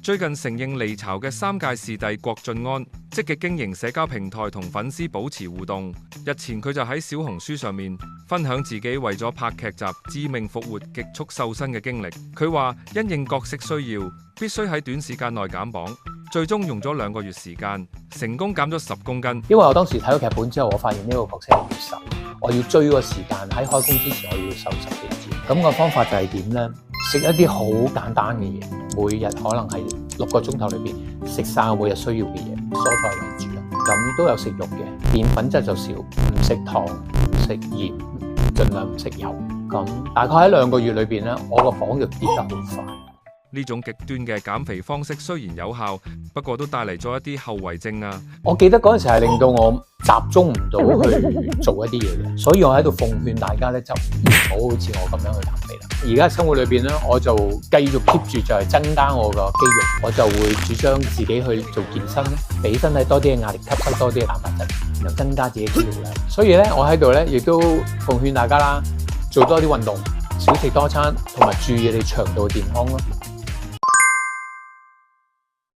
最近承認離巢嘅3屆視帝郭晉安，積極經營社交平台同粉絲保持互動。日前佢就喺小紅書上面分享自己為咗拍劇集《致命復活》極速瘦身嘅經歷。佢話因應角色需要，必須喺短時間內減磅，最終用咗2個月時間，成功減咗10公斤。因為我當時睇咗劇本之後，我發現呢個角色係要瘦，我要追個時間，喺開工之前我要瘦10幾斤。咁個方法就係點呢？食一啲好簡單嘅嘢，每日可能係6個鐘頭裏邊食晒我每日需要嘅嘢，蔬菜為主啦。咁都有食肉嘅，澱粉質就少，唔食糖，唔食鹽，盡量唔食油。咁大概喺2個月裏邊咧，我個磅就跌得好快。呢種極端嘅減肥方式雖然有效，不過都帶嚟咗一啲後遺症啊！我記得嗰陣時係令到我集中唔到去做一啲嘢嘅，所以我喺度奉勸大家咧，就唔好好似我咁樣去減肥啦。而家生活裏邊咧，我就繼續 keep 住就係增加我個肌肉，我就會主張自己去做健身，俾身體多啲嘅壓力，吸收多啲嘅蛋白質，然後增加自己肌肉量。所以咧，我喺度咧亦都奉勸大家啦，做多啲運動，少食多餐，同埋注意你腸道嘅健康咯。